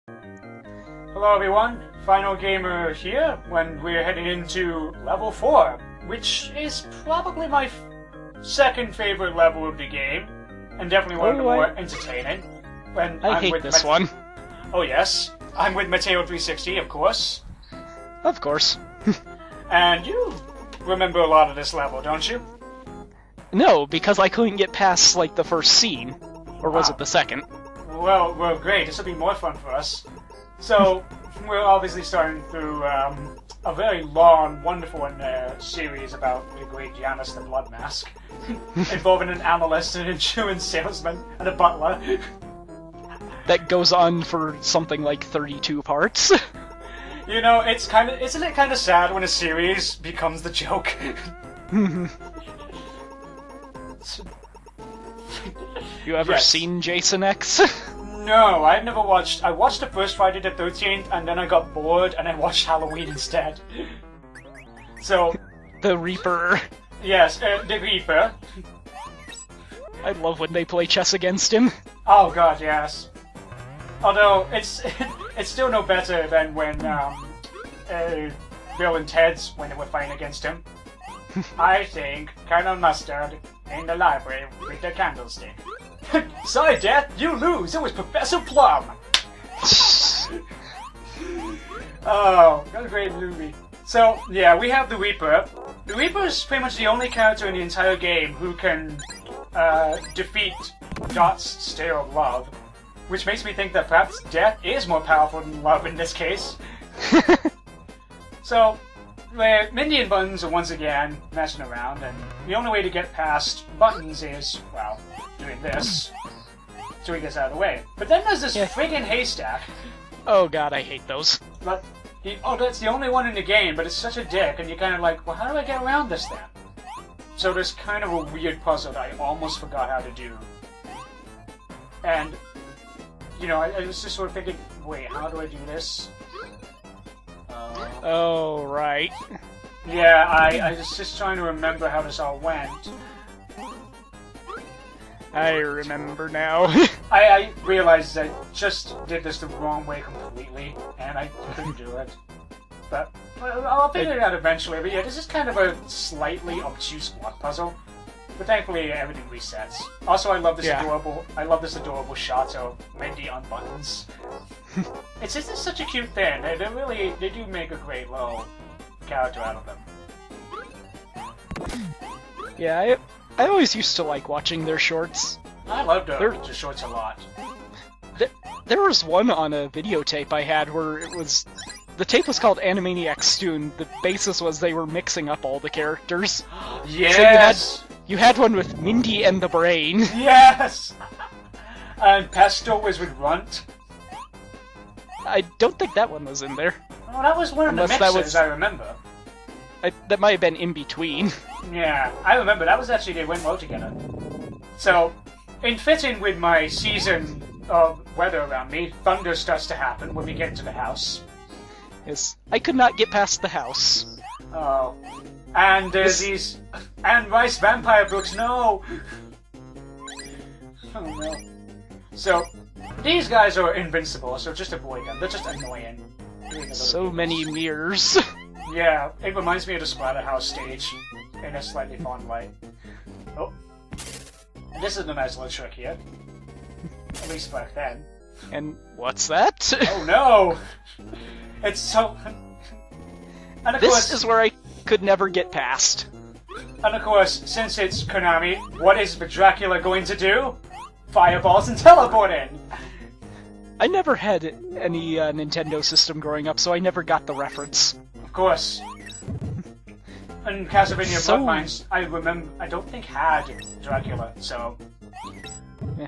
Hello everyone, Final Gamer here, when we're heading into level 4, which is probably my second favorite level of the game, and definitely one of the more entertaining. When I hate this one. Oh yes, I'm with Mateo360, of course. Of course. And you remember a lot of this level, don't you? No, because I couldn't get past, like, the first scene. Or was it the second? Well, great, this will be more fun for us. So, we're obviously starting through a very long, wonderful series about the great Janus the Blood Mask, involving an analyst, an insurance salesman, and a butler. That goes on for something like 32 parts. You know, isn't it kind of sad when a series becomes the joke? You ever seen Jason X? No, I've never watched. I watched the first Friday the 13th, and then I got bored, and I watched Halloween instead. So... The Reaper. Yes, the Reaper. I love when they play chess against him. Oh god, yes. Although, it's still no better than when Bill and Ted's, when they were fighting against him. I think Colonel Mustard in the library with the candlestick. Sorry, Death, you lose. It was Professor Plum. Oh, what a great movie. So, yeah, we have the Reaper. The Reaper is pretty much the only character in the entire game who can defeat Dot's Stare of Love, which makes me think that perhaps Death is more powerful than Love in this case. So, Mindy and Buttons are once again messing around, and the only way to get past Buttons is, well, doing this, so he gets out of the way. But then there's this friggin' haystack. Oh god, I hate those. But that's the only one in the game, but it's such a dick, and you're kind of like, well, how do I get around this then? So there's kind of a weird puzzle that I almost forgot how to do. And, you know, I was just sort of thinking, wait, how do I do this? Oh, right. Yeah, I was just trying to remember how this all went. I remember now. I realized I just did this the wrong way completely, and I couldn't do it. But I'll figure it out eventually. But yeah, this is kind of a slightly obtuse block puzzle. But thankfully, everything resets. Also, I love this adorable shot of Mindy on Buttons. It's just such a cute thing. They do make a great little character out of them. Yeah, I always used to like watching their shorts. I loved their shorts a lot. There was one on a videotape I had where the tape was called Animaniacs 2, and the basis was they were mixing up all the characters. Yes! So you had one with Mindy and the Brain. Yes! And Pesto was with Runt. I don't think that one was in there. Oh, that was one of the mixes, I remember. That might have been in between. Yeah, I remember. That was actually, they went well together. So, in fitting with my season of weather around me, thunder starts to happen when we get into the house. Yes, I could not get past the house. Oh. And there's these... Anne Rice vampire books, no! Oh no. So, these guys are invincible, so just avoid them. They're just annoying. So many mirrors. Yeah, it reminds me of the Splatterhouse stage in a slightly fond light. Oh. And this is a nice little trick here. At least back then. And what's that? Oh no! It's so... And of this is where I could never get past. And of course, since it's Konami, what is the Dracula going to do? Fireballs and teleporting! I never had any Nintendo system growing up, so I never got the reference. Of course. And Castlevania Bloodlines, I don't think had Dracula, so... Yeah.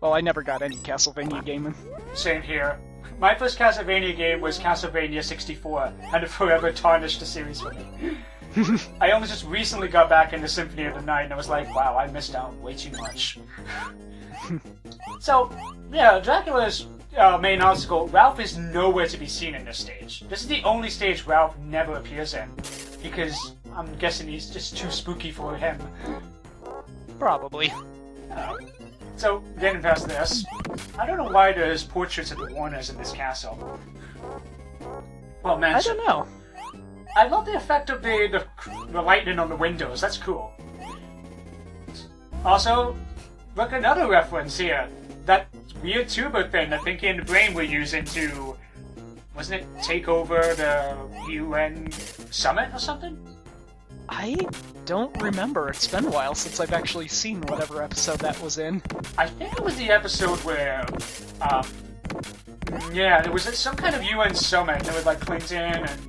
Well, I never got any Castlevania gaming. Same here. My first Castlevania game was Castlevania 64, and it forever tarnished the series for me. I only just recently got back into Symphony of the Night, and I was like, wow, I missed out way too much. So, yeah, Dracula's main obstacle, Ralph is nowhere to be seen in this stage. This is the only stage Ralph never appears in, because I'm guessing he's just too spooky for him. Probably. So, getting past this, I don't know why there's portraits of the Warners in this castle. Well, man, I don't know. I love the effect of the lightning on the windows. That's cool. Also, look, another reference here. That weird tuber thing that Pinky and the Brain were using to, wasn't it, take over the UN summit or something? I don't remember. It's been a while since I've actually seen whatever episode that was in. I think it was the episode where, yeah, there was some kind of UN summit. There was like Clinton and,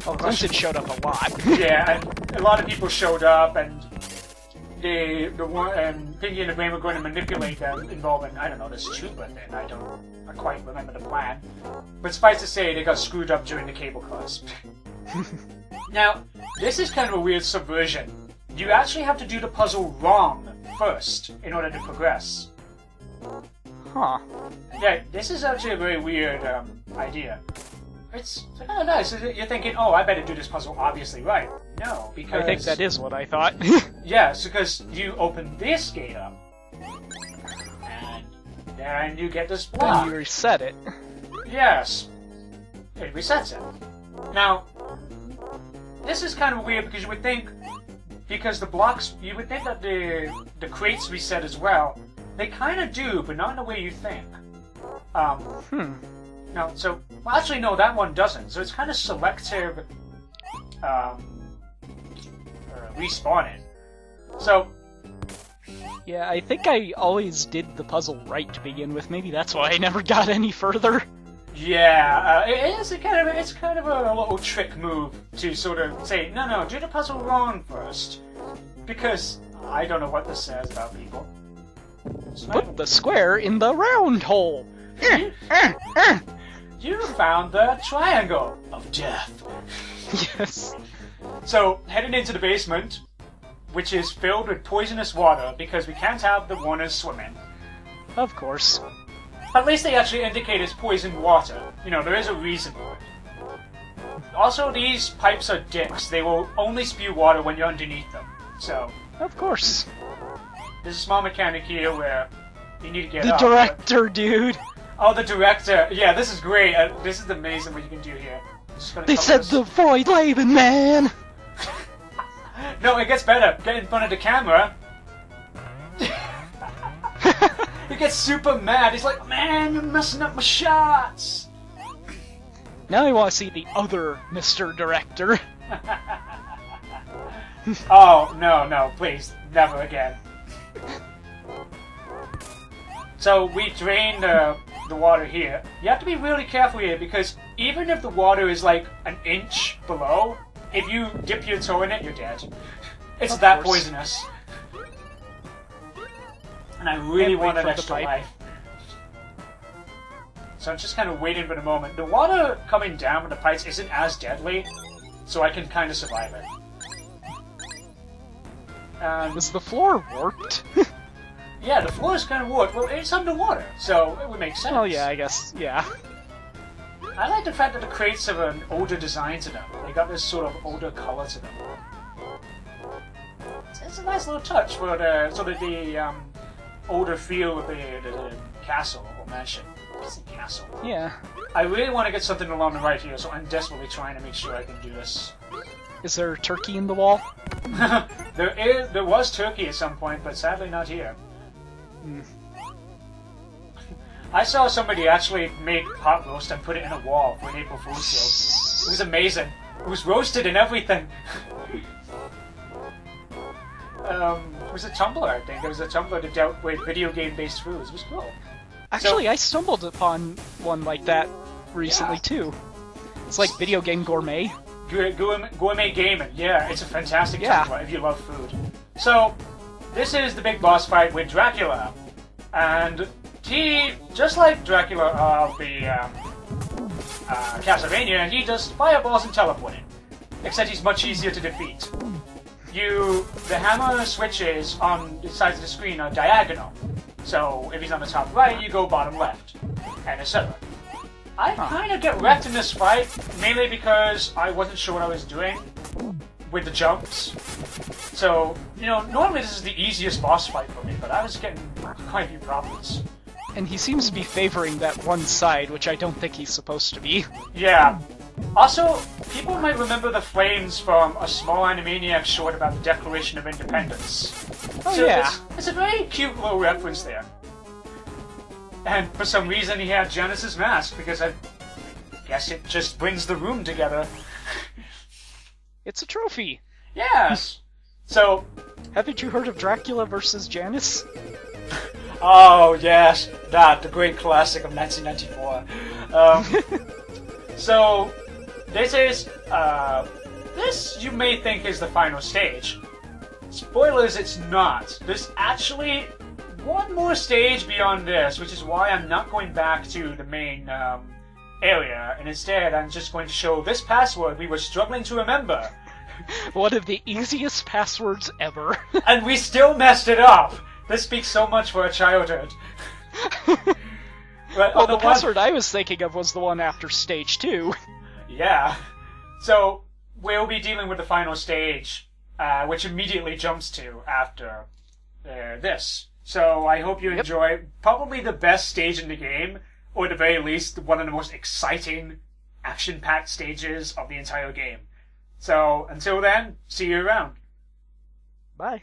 Well, Clinton showed up a lot. yeah, and a lot of people showed up, and Pinky and the Brain were going to manipulate them, involving, I don't know, this tuber thing. I quite remember the plan. But suffice to say, they got screwed up during the cable cars. Now, this is kind of a weird subversion. You actually have to do the puzzle wrong first in order to progress. Huh. Yeah, this is actually a very weird idea. It's kind of nice. You're thinking, oh, I better do this puzzle obviously right. No, because... I think that is what I thought. Yes, because you open this gate up, and then you get this block. Then you reset it. Yes. It resets it. Now, this is kind of weird because you would think, because the blocks, you would think that the crates reset as well. They kind of do, but not in the way you think. No, so, well, actually, no, that one doesn't. So it's kind of selective respawning. So, Yeah, I think I always did the puzzle right to begin with. Maybe that's why I never got any further. yeah, it's kind of a little trick move to sort of say, no, do the puzzle wrong first, because I don't know what this says about people. Put the square in the round hole. You found the triangle of death. Yes. So, heading into the basement, which is filled with poisonous water because we can't have the Warners swimming. Of course. At least they actually indicate it's poisoned water. You know, there is a reason for it. Also, these pipes are dicks. They will only spew water when you're underneath them. So, Of course. there's a small mechanic here where you need to get The up. director, dude. Oh, the director. Yeah, this is great. This is amazing what you can do here. Just gonna They cover said this. the void Laban, man. No, it gets better. Get in front of the camera. He gets super mad. He's like, man, you're messing up my shots. Now I want to see the other Mr. Director. Oh, no, please. Never again. So we drain the water here. You have to be really careful here because even if the water is like an inch below, if you dip your toe in it, you're dead. It's Of that course. poisonous. And I really Can't wait want an for the extra pipe. life. So I'm just kind of waiting for the moment. The water coming down with the pipes isn't as deadly, so I can kind of survive it. Is the floor warped? Yeah, the floor is kind of warped. Well, it's underwater, so it would make sense. Oh yeah, I guess, yeah. I like the fact that the crates have an older design to them. They got this sort of older color to them. It's a nice little touch for the sort of the older feel of the castle or mansion. It's a castle. Yeah. I really want to get something along the right here, so I'm desperately trying to make sure I can do this. Is there turkey in the wall? There was turkey at some point, but sadly not here. I saw somebody actually make pot roast and put it in a wall for an April Fool's joke. It was amazing. It was roasted and everything. It was a Tumblr, I think. It was a Tumblr that dealt with video game-based foods. It was cool. Actually, I stumbled upon one like that recently Yeah. too. It's like video game gourmet. Gourmet gaming. Yeah, it's a fantastic Yeah. Tumblr if you love food. So, this is the big boss fight with Dracula. And he, just like Dracula of the Castlevania, he does fireballs and teleporting. Except he's much easier to defeat. The hammer switches on the sides of the screen are diagonal. So if he's on the top right, you go bottom left, and etc. I kind of get wrecked in this fight, mainly because I wasn't sure what I was doing with the jumps. So, normally this is the easiest boss fight for me, but I was getting quite a few problems. And he seems to be favoring that one side, which I don't think he's supposed to be. Yeah. Also, people might remember the flames from a small Animaniacs short about the Declaration of Independence. Oh, so yeah. It's a very cute little reference there. And for some reason he had Janice's mask, because I guess it just brings the room together. It's a trophy. Yes! So... Haven't you heard of Dracula versus Janice? Oh, yes, the great classic of 1994. So, this is, this you may think is the final stage. Spoilers, it's not. There's actually one more stage beyond this, which is why I'm not going back to the main, area, and instead I'm just going to show this password we were struggling to remember. One of the easiest passwords ever. And we still messed it up! This speaks so much for our childhood. Well, the password I was thinking of was the one after stage 2. Yeah. So, we'll be dealing with the final stage, which immediately jumps to after this. So, I hope you enjoy probably the best stage in the game, or at the very least, one of the most exciting, action-packed stages of the entire game. So, until then, see you around. Bye.